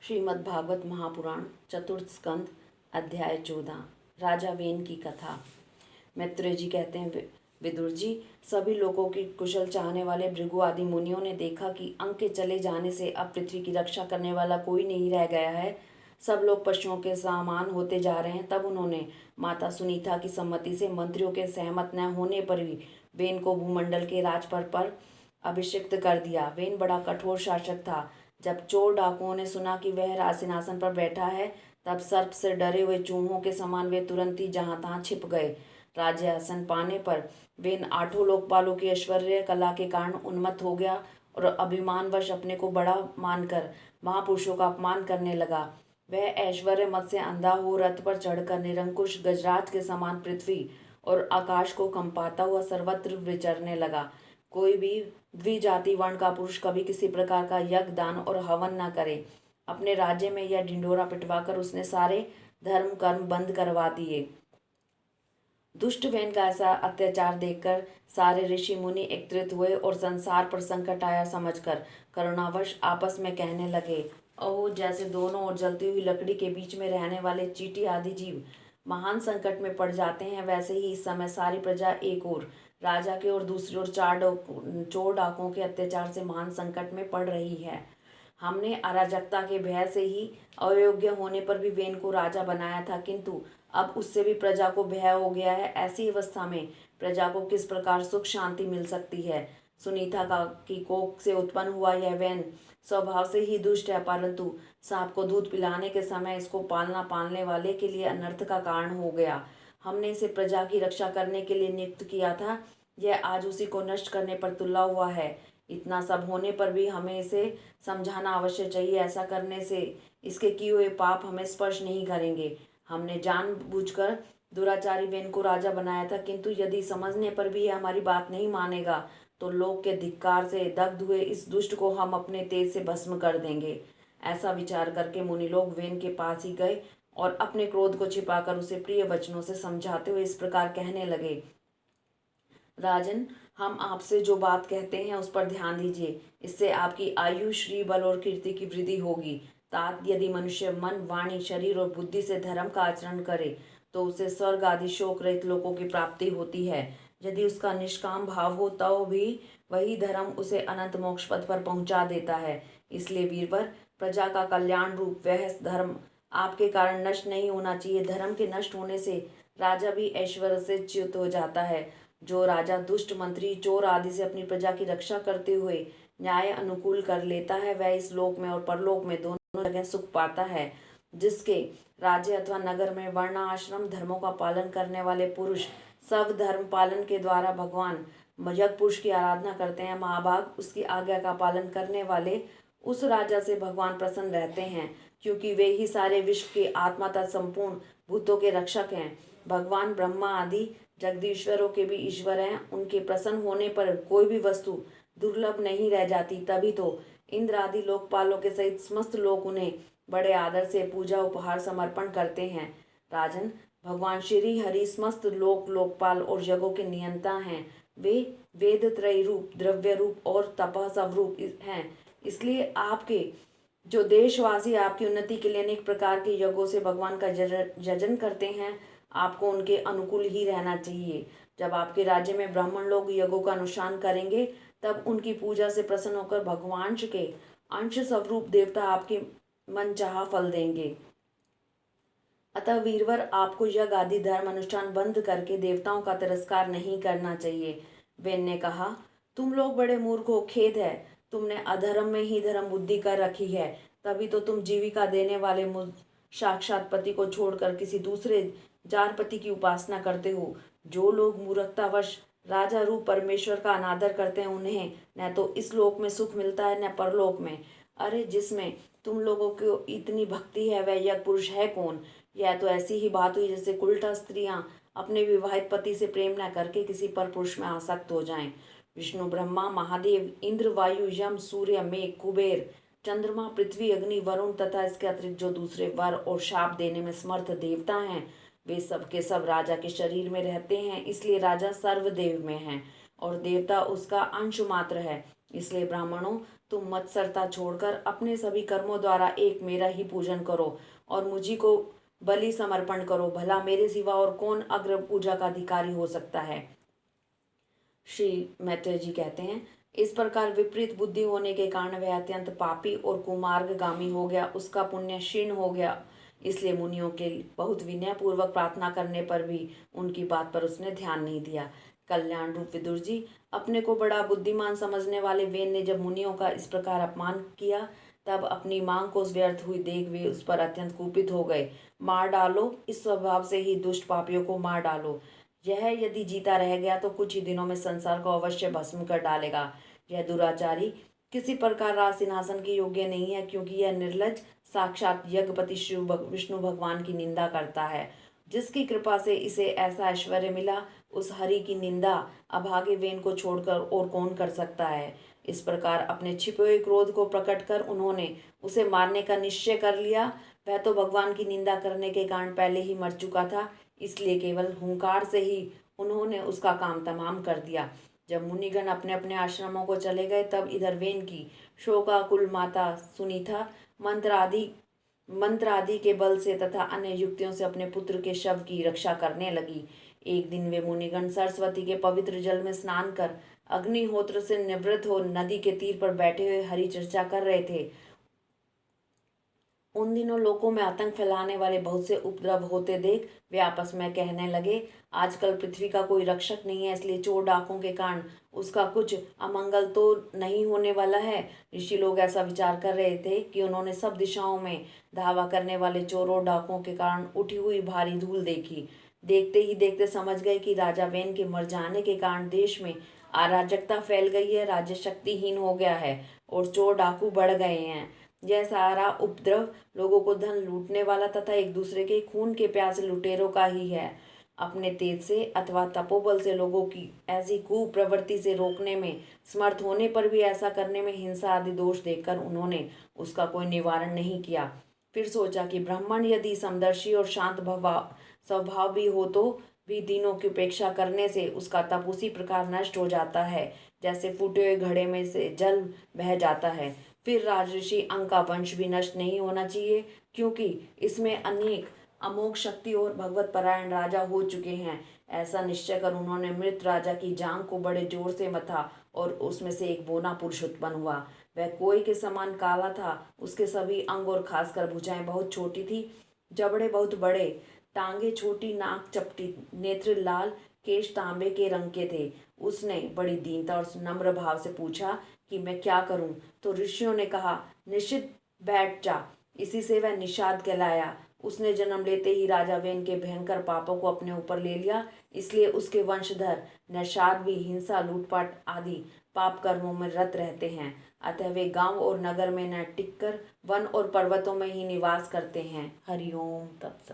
श्रीमद् भागवत महापुराण चतुर्थ स्कंद अध्याय 14 राजा वेन की कथा। मैत्रेय जी कहते हैं, विदुर जी, सभी लोगों की कुशल चाहने वाले भृगु आदि मुनियों ने देखा कि अंक के चले जाने से अब पृथ्वी की रक्षा करने वाला कोई नहीं रह गया है। सब लोग पशुओं के समान होते जा रहे हैं। तब उन्होंने माता सुनीता की सम्मति से मंत्रियों के सहमत न होने पर भी वेन को भूमंडल के राजपद पर अभिषिक्त कर दिया। वेन बड़ा कठोर शासक था। जब चोर डाकुओं ने सुना कि वह राजसिंहासन पर बैठा है, तब सर्प से डरे हुए चूहों के समान वे तुरंत ही जहां तहां छिप गए। राज्यासन पाने पर वेन आठों लोकपालों की ऐश्वर्य कला के कारण उन्मत्त हो गया और अभिमानवश अपने को बड़ा मानकर महापुरुषों का अपमान करने लगा। वह ऐश्वर्य मत से अंधा हो रथ पर चढ़कर निरंकुश गजराज के समान पृथ्वी और आकाश को कंपाता हुआ सर्वत्र विचरने लगा। कोई भी द्विजाति वर्ण का पुरुष कभी किसी प्रकार का यज्ञ दान और हवन न करे। अपने राज्य में यह ढिंढोरा पिटवाकर उसने सारे धर्म कर्म बंद करवा दिए। दुष्ट वेन का ऐसा अत्याचार देखकर सारे ऋषि मुनि एकत्रित हुए और संसार पर संकट आया समझकर करुणावश आपस में कहने लगे, ओह, जैसे दोनों ओर जलती हुई लकड़ी के बीच में रहने वाले चींटी आदि जीव महान संकट में पड़ जाते हैं, वैसे ही इस समय सारी प्रजा एक ओर राजा के और दूसरी ओर चोर डाकुओं के अत्याचार से महान संकट में पड़ रही है। हमने अराजकता के भय से ही अयोग्य होने पर भी वेन को राजा बनाया था, किंतु अब उससे भी प्रजा को भय हो गया है। ऐसी अवस्था में प्रजा को किस प्रकार सुख शांति मिल सकती है। सुनीता का की कोख से उत्पन्न हुआ यह वेन स्वभाव से ही दुष्ट है, परंतु सांप को दूध पिलाने के समय इसको पालने वाले के लिए अनर्थ का कारण हो गया। हमने इसे प्रजा की रक्षा करने के लिए नियुक्त किया था, यह आज उसी को नष्ट करने पर तुला हुआ है। इतना सब होने पर भी हमें इसे समझाना अवश्य चाहिए। ऐसा करने से इसके किए हुए पाप हमें स्पर्श नहीं करेंगे। हमने जानबूझकर दुराचारी वेन को राजा बनाया था, किंतु यदि समझने पर भी यह हमारी बात नहीं मानेगा तो लोक के धिक्कार से दग्ध हुए इस दुष्ट को हम अपने तेज से भस्म कर देंगे। ऐसा विचार करके मुनि लोग वेन के पास ही गए और अपने क्रोध को छिपाकर उसे प्रिय वचनों से समझाते हुए इस प्रकार कहने लगे, राजन, हम आपसे जो बात कहते हैं उस पर ध्यान दीजिए। इससे आपकी आयु, श्री, बल और कीर्ति की वृद्धि होगी। तात यदि मनुष्य मन, वाणी, शरीर और बुद्धि से धर्म का आचरण करे तो उसे स्वर्ग आदि शोक रहित लोकों की प्राप्ति होती है। यदि उसका निष्काम भाव हो तो भी वही धर्म उसे अनंत मोक्ष पद पर पहुंचा देता है। इसलिए वीरवर, प्रजा का कल्याण रूप वह धर्म आपके कारण नष्ट नहीं होना चाहिए। धर्म के नष्ट होने से राजा भी ऐश्वर्य से च्युत हो जाता है। जो राजा दुष्ट मंत्री, चोर आदि से अपनी प्रजा की रक्षा करते हुए न्याय अनुकूल कर लेता है, वह इस लोक में और परलोक में दोनों जगह सुख पाता है। जिसके राज्य अथवा नगर में वर्ण आश्रम धर्मों का पालन करने वाले पुरुष सब धर्म पालन के द्वारा भगवान यज्ञ पुरुष की आराधना करते हैं, महाभाग उसकी आज्ञा का पालन करने वाले उस राजा से भगवान प्रसन्न रहते हैं, क्योंकि वे ही सारे विश्व के आत्मा तथा संपूर्ण भूतों के रक्षक हैं। भगवान ब्रह्मा आदि जगदीश्वरों के भी ईश्वर हैं। उनके प्रसन्न होने पर कोई भी वस्तु दुर्लभ नहीं रह जाती। तभी तो इंद्र आदि लोकपालों के सहित समस्त लोग उन्हें बड़े आदर से पूजा उपहार समर्पण करते हैं। राजन, भगवान श्री हरि समस्त लोकपाल और जगों के नियंता हैं। वे वेद त्रय रूप, द्रव्य रूप और तपह स्वरूप हैं। इसलिए आपके जो देशवासी आपकी उन्नति के लिए अनेक प्रकार के यज्ञों से भगवान का जजन करते हैं, आपको उनके अनुकूल ही रहना चाहिए। जब आपके राज्य में ब्राह्मण लोग यज्ञों का अनुष्ठान करेंगे, तब उनकी पूजा से प्रसन्न होकर भगवान के अंश स्वरूप देवता आपके मन चाहा फल देंगे। अतः वीरवर, आपको यज्ञ आदि धर्म अनुष्ठान बंद करके देवताओं का तिरस्कार नहीं करना चाहिए। वेन ने कहा, तुम लोग बड़े मूर्ख हो, खेद है। तुमने अधर्म में ही धर्म बुद्धि कर रखी है। तभी तो तुम जीविका देने वाले साक्षात पति को छोड़कर किसी दूसरे जार पति की उपासना करते हो। जो लोग मूर्खतावश राजा रूप परमेश्वर का अनादर करते हैं, उन्हें न तो इस लोक में सुख मिलता है न परलोक में। अरे, जिसमें तुम लोगों को इतनी भक्ति है वह यज्ञ पुरुष है कौन? यह तो ऐसी ही बात हुई जैसे उल्टा स्त्रियां अपने विवाहित पति से प्रेम न करके किसी पर पुरुष में आसक्त हो जाएं। विष्णु, ब्रह्मा, महादेव, इंद्र, वायु, यम, सूर्य, मेघ, कुबेर, चंद्रमा, पृथ्वी, अग्नि, वरुण तथा इसके अतिरिक्त जो दूसरे वर और शाप देने में समर्थ देवता हैं, वे सब के सब राजा के शरीर में रहते हैं। इसलिए राजा सर्वदेव में है और देवता उसका अंश मात्र है। इसलिए ब्राह्मणों, तुम मत्सरता छोड़कर अपने सभी कर्मों द्वारा एक मेरा ही पूजन करो और मुझी को बलि समर्पण करो। भला मेरे सिवा और कौन अग्र पूजा का अधिकारी हो सकता है। श्री मैत्रेय जी कहते हैं, इस प्रकार विपरीत बुद्धि होने के कारण वह अत्यंत पापी और कुमार्गगामी हो गया, उसका पुण्य क्षीण हो गया। इसलिए मुनियों के बहुत विनय पूर्वक प्रार्थना करने पर भी उनकी बात पर उसने ध्यान नहीं दिया। कल्याण रूप विदुर जी, अपने को बड़ा बुद्धिमान समझने वाले वेन ने जब मुनियों का इस प्रकार अपमान किया, तब अपनी मांग को व्यर्थ हुई देख वे उस पर अत्यंत कुपित हो गए। मार डालो, इस स्वभाव से ही दुष्ट पापियों को मार डालो। यह यदि जीता रह गया तो कुछ ही दिनों में संसार को अवश्य भस्म कर डालेगा। यह दुराचारी किसी प्रकार राज सिंहासन के योग्य नहीं है, क्योंकि यह निर्लज साक्षात यज्ञपति श्री विष्णु भगवान की निंदा करता है। जिसकी कृपा से इसे ऐसा ऐश्वर्य मिला, उस हरि की निंदा अभागे वेन को छोड़कर और कौन कर सकता है। इस प्रकार अपने छिपे हुए क्रोध को प्रकट कर उन्होंने उसे मारने का निश्चय कर लिया। वह तो भगवान की निंदा करने के कारण पहले ही मर चुका था, इसलिए केवल हुंकार से ही उन्होंने उसका काम तमाम कर दिया। जब मुनिगण अपने अपने आश्रमों को चले गए, तब इधर वेन की शोकाकुल माता सुनीता मंत्र आदि के बल से तथा अन्य युक्तियों से अपने पुत्र के शव की रक्षा करने लगी। एक दिन वे मुनिगण सरस्वती के पवित्र जल में स्नान कर अग्निहोत्र से निवृत्त हो नदी के तीर पर बैठे हुए हरि चर्चा कर रहे थे। उन दिनों लोगों में आतंक फैलाने वाले बहुत से उपद्रव होते देख वे आपस में कहने लगे, आजकल पृथ्वी का कोई रक्षक नहीं है, इसलिए चोर डाकों के कारण उसका कुछ अमंगल तो नहीं होने वाला है। ऋषि लोग ऐसा विचार कर रहे थे कि उन्होंने सब दिशाओं में धावा करने वाले चोरों डाकों के कारण उठी हुई भारी धूल देखी। देखते ही देखते समझ गए कि राजा वेन के मर जाने के कारण देश में अराजकता फैल गई है, राज्य शक्तिहीन हो गया है और चोर डाकू बढ़ गए हैं। यह सारा उपद्रव लोगों को धन लूटने वाला तथा एक दूसरे के खून के प्यासे लुटेरों का ही है। अपने तेज से अथवा तपोबल से लोगों की ऐसी कुप्रवृत्ति से रोकने में समर्थ होने पर भी ऐसा करने में हिंसा आदि दोष देखकर उन्होंने उसका कोई निवारण नहीं किया। फिर सोचा कि ब्राह्मण यदि समदर्शी और शांत स्वभाव भी हो तो भी दीनों की उपेक्षा करने से उसका तप उसी प्रकार नष्ट हो जाता है जैसे फूटे हुए घड़े में से जल बह जाता है। फिर राजऋषि अंग का वंश भी नष्ट नहीं होना चाहिए, क्योंकि इसमें अनेक अमोघ शक्ति और भगवत परायण राजा हो चुके हैं। ऐसा निश्चय कर उन्होंने मृत राजा की जांघ को बड़े जोर से मथा और उसमें से एक बोना पुरुष उत्पन्न हुआ। वह कोई के समान काला था, उसके सभी अंग और खासकर भुजाएं बहुत छोटी थी, जबड़े बहुत बड़े, टांगे छोटी, नाक चपटी, नेत्र लाल, केश तांबे के रंग के थे। उसने बड़ी दीनता और नम्र भाव से पूछा कि मैं क्या करूं? तो ऋषियों ने कहा, निश्चित बैठ जा। इसी से वह निषाद कहलाया। उसने जन्म लेते ही राजा वेन के भयंकर पापों को अपने ऊपर ले लिया, इसलिए उसके वंशधर निषाद भी हिंसा, लूटपाट आदि पाप कर्मों में रत रहते हैं। अतः वे गांव और नगर में न टिककर वन और पर्वतों में ही निवास करते हैं। हरिओम तत्सत।